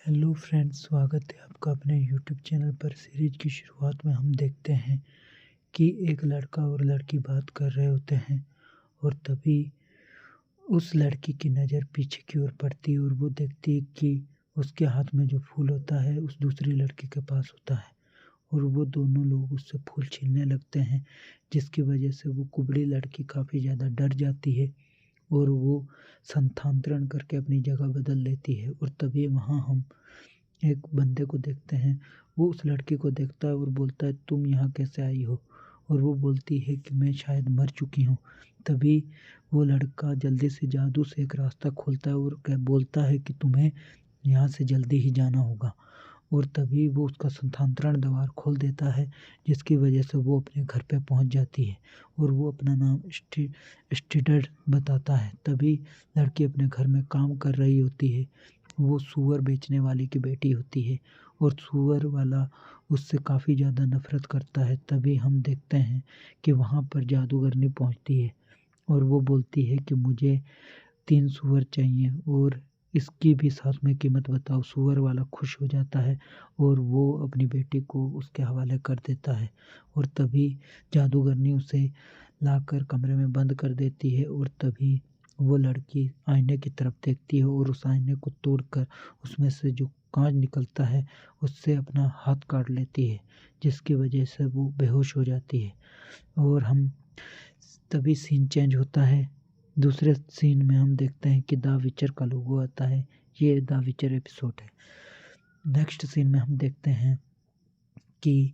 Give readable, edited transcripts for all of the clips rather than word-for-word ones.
Hello friends, स्वागत है आपका अपने यूट्यूब चैनल पर। सीरीज की शुरुआत में हम देखते हैं कि एक लड़का और लड़की बात कर रहे होते हैं और तभी उस लड़की की नज़र पीछे की ओर पड़ती है और वो देखती है कि उसके हाथ में जो फूल होता है उस दूसरी लड़की के पास होता है और वो दोनों लोग उससे फूल छीनने लगते हैं, जिसकी वजह से वो कुबड़ी लड़की काफ़ी ज़्यादा डर जाती है और वो स्थानांतरण करके अपनी जगह बदल लेती है। और तभी वहाँ हम एक बंदे को देखते हैं। वो उस लड़की को देखता है और बोलता है, तुम यहाँ कैसे आई हो? और वो बोलती है कि मैं शायद मर चुकी हूँ। तभी वो लड़का जल्दी से जादू से एक रास्ता खोलता है और बोलता है कि तुम्हें यहाँ से जल्दी ही जाना होगा। और तभी वो उसका स्थानांतरण द्वार खोल देता है, जिसकी वजह से वो अपने घर पे पहुंच जाती है और वो अपना नाम स्टीडर बताता है। तभी लड़की अपने घर में काम कर रही होती है। वो सूअर बेचने वाले की बेटी होती है और सूअर वाला उससे काफ़ी ज़्यादा नफरत करता है। तभी हम देखते हैं कि वहाँ पर जादूगरनी पहुँचती है और वो बोलती है कि मुझे 3 सूअर चाहिए और इसकी भी साथ में कीमत बताओ। सूअर वाला खुश हो जाता है और वो अपनी बेटी को उसके हवाले कर देता है और तभी जादूगरनी उसे लाकर कमरे में बंद कर देती है। और तभी वो लड़की आईने की तरफ देखती है और उस आईने को तोड़कर उसमें से जो कांच निकलता है उससे अपना हाथ काट लेती है, जिसकी वजह से वो बेहोश हो जाती है। और हम तभी सीन चेंज होता है। दूसरे सीन में हम देखते हैं कि द विचर का लोगो आता है। ये द विचर एपिसोड है। नेक्स्ट सीन में हम देखते हैं कि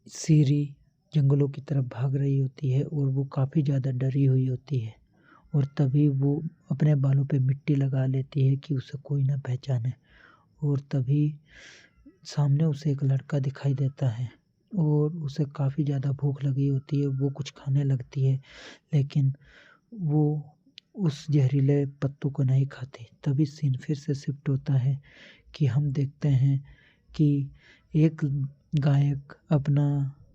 सीरी जंगलों की तरफ भाग रही होती है और वो काफ़ी ज़्यादा डरी हुई होती है और तभी वो अपने बालों पे मिट्टी लगा लेती है कि उसे कोई ना पहचाने। और तभी सामने उसे एक लड़का दिखाई देता है और उसे काफ़ी ज़्यादा भूख लगी होती है। वो कुछ खाने लगती है लेकिन वो उस जहरीले पत्तों को नहीं खाती। तभी सीन फिर से शिफ्ट होता है कि हम देखते हैं कि एक गायक अपना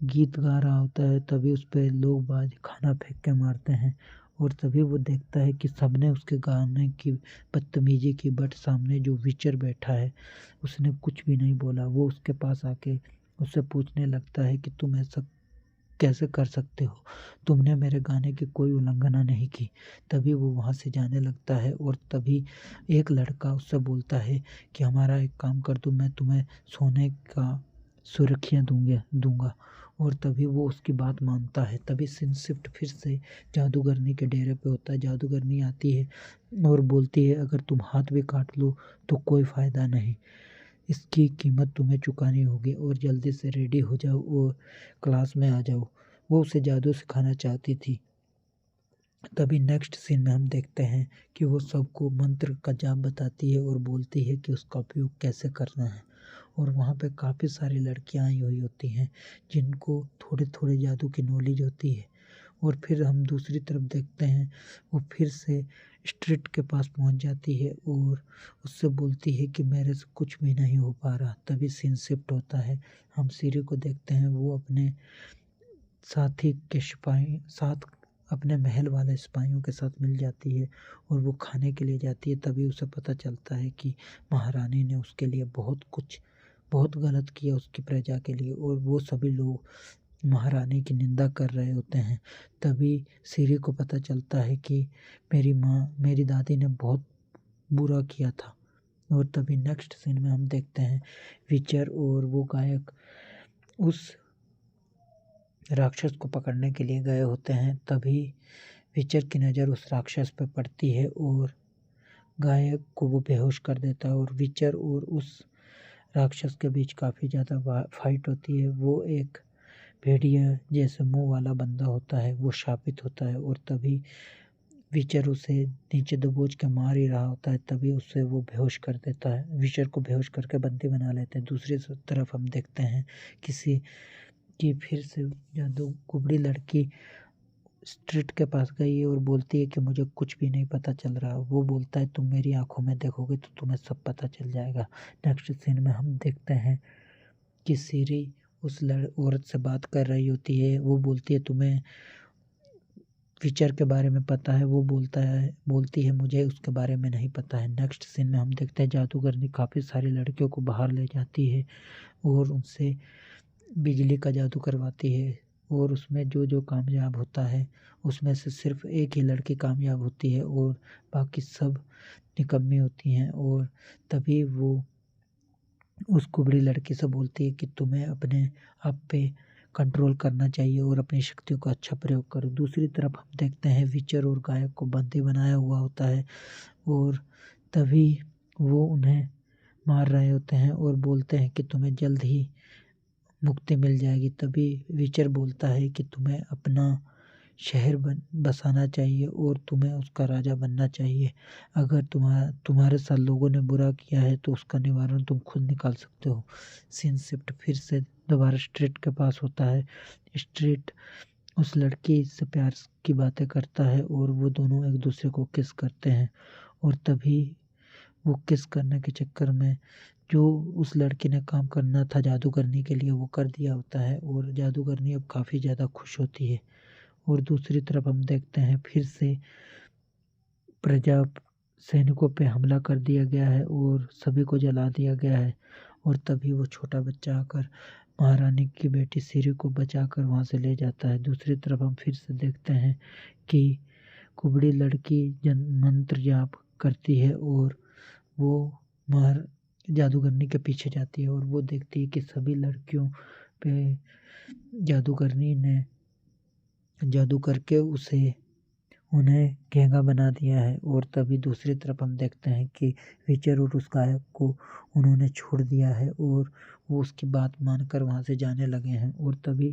गीत गा रहा होता है। तभी उस पे लोग बाज खाना फेंक के मारते हैं और तभी वो देखता है कि सबने उसके गाने की बदतमीजी की, बट सामने जो विचर बैठा है उसने कुछ भी नहीं बोला। वो उसके पास आके उससे पूछने लगता है कि तुम ऐसा कैसे कर सकते हो? तुमने मेरे गाने की कोई उल्लंघना नहीं की। तभी वो वहाँ से जाने लगता है और तभी एक लड़का उससे बोलता है कि हमारा एक काम कर दो, मैं तुम्हें सोने का सुर्खियाँ दूँगा। और तभी वो उसकी बात मानता है। तभी सीन शिफ्ट फिर से जादूगरनी के डेरे पे होता है। जादूगरनी आती है और बोलती है, अगर तुम हाथ भी काट लो तो कोई फ़ायदा नहीं, इसकी कीमत तुम्हें चुकानी होगी और जल्दी से रेडी हो जाओ और क्लास में आ जाओ। वो उसे जादू सिखाना चाहती थी। तभी नेक्स्ट सीन में हम देखते हैं कि वो सबको मंत्र का जाप बताती है और बोलती है कि उसका उपयोग कैसे करना है। और वहाँ पे काफ़ी सारी लड़कियाँ आई हुई होती हैं जिनको थोड़े थोड़े जादू की नॉलेज होती है। और फिर हम दूसरी तरफ देखते हैं वो फिर से स्ट्रीट के पास पहुंच जाती है और उससे बोलती है कि मेरे से कुछ भी नहीं हो पा रहा। तभी सीन शिफ्ट होता है। हम सीरी को देखते हैं, वो अपने साथी के सिपाही साथ अपने महल वाले सिपाहियों के साथ मिल जाती है और वो खाने के लिए जाती है। तभी उसे पता चलता है कि महारानी ने उसके लिए बहुत गलत किया उसकी प्रजा के लिए और वो सभी लोग महारानी की निंदा कर रहे होते हैं। तभी सीरी को पता चलता है कि मेरी दादी ने बहुत बुरा किया था। और तभी नेक्स्ट सीन में हम देखते हैं विचर और वो गायक उस राक्षस को पकड़ने के लिए गए होते हैं। तभी विचर की नज़र उस राक्षस पर पड़ती है और गायक को वो बेहोश कर देता है और विचर और उस राक्षस के बीच काफ़ी ज़्यादा फाइट होती है। वो एक भेड़िया जैसे मुंह वाला बंदा होता है, वो शापित होता है और तभी विचर उसे नीचे दबोच के मार ही रहा होता है। तभी उसे वो बेहोश कर देता है, विचर को बेहोश करके बंदी बना लेते हैं। दूसरी तरफ हम देखते हैं किसी की फिर से जादू कुबड़ी लड़की स्ट्रीट के पास गई है और बोलती है कि मुझे कुछ भी नहीं पता चल रहा। वो बोलता है, तुम मेरी आंखों में देखोगे तो तुम्हें सब पता चल जाएगा। नेक्स्ट सीन में हम देखते हैं कि सीरी उस औरत से बात कर रही होती है। वो बोलती है, तुम्हें फीचर के बारे में पता है, वो बोलती है मुझे उसके बारे में नहीं पता है। नेक्स्ट सीन में हम देखते हैं जादूगरनी काफ़ी सारी लड़कियों को बाहर ले जाती है और उनसे बिजली का जादू करवाती है, और उसमें जो जो कामयाब होता है उसमें से सिर्फ एक ही लड़की कामयाब होती है और बाकी सब निकम्मी होती हैं। और तभी वो उस कुबड़ी लड़की से बोलती है कि तुम्हें अपने आप पे कंट्रोल करना चाहिए और अपनी शक्तियों का अच्छा प्रयोग करो। दूसरी तरफ हम देखते हैं विचर और गायक को बंदी बनाया हुआ होता है और तभी वो उन्हें मार रहे होते हैं और बोलते हैं कि तुम्हें जल्द ही मुक्ति मिल जाएगी। तभी विचर बोलता है कि तुम्हें अपना शहर बसाना चाहिए और तुम्हें उसका राजा बनना चाहिए। अगर तुम्हारे साथ लोगों ने बुरा किया है तो उसका निवारण तुम खुद निकाल सकते हो। सीन शिफ्ट फिर से दोबारा स्ट्रीट के पास होता है। स्ट्रीट उस लड़की से प्यार की बातें करता है और वो दोनों एक दूसरे को किस करते हैं, और तभी वो किस करने के चक्कर में जो उस लड़की ने काम करना था जादूगरनी के लिए वो कर दिया होता है और जादूगरनी अब काफ़ी ज़्यादा खुश होती है। और दूसरी तरफ हम देखते हैं फिर से प्रजा सैनिकों पे हमला कर दिया गया है और सभी को जला दिया गया है, और तभी वो छोटा बच्चा आकर महारानी की बेटी सिरी को बचाकर वहाँ से ले जाता है। दूसरी तरफ हम फिर से देखते हैं कि कुबड़ी लड़की मंत्र जाप करती है और वो मार जादूगरनी के पीछे जाती है और वो देखती है कि सभी लड़कियों पे जादूगरनी ने जादू करके उन्हें घेंगा बना दिया है। और तभी दूसरी तरफ हम देखते हैं कि विचर और उस गायक को उन्होंने छोड़ दिया है और वो उसकी बात मानकर वहाँ से जाने लगे हैं। और तभी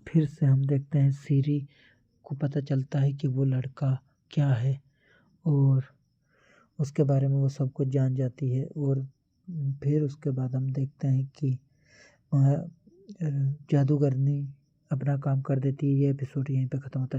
फिर से हम देखते हैं सीरी को पता चलता है कि वो लड़का क्या है और उसके बारे में वो सब कुछ जान जाती है। और फिर उसके बाद हम देखते हैं कि जादूगरनी अपना काम कर देती है। ये एपिसोड यहीं पे ख़त्म होता है।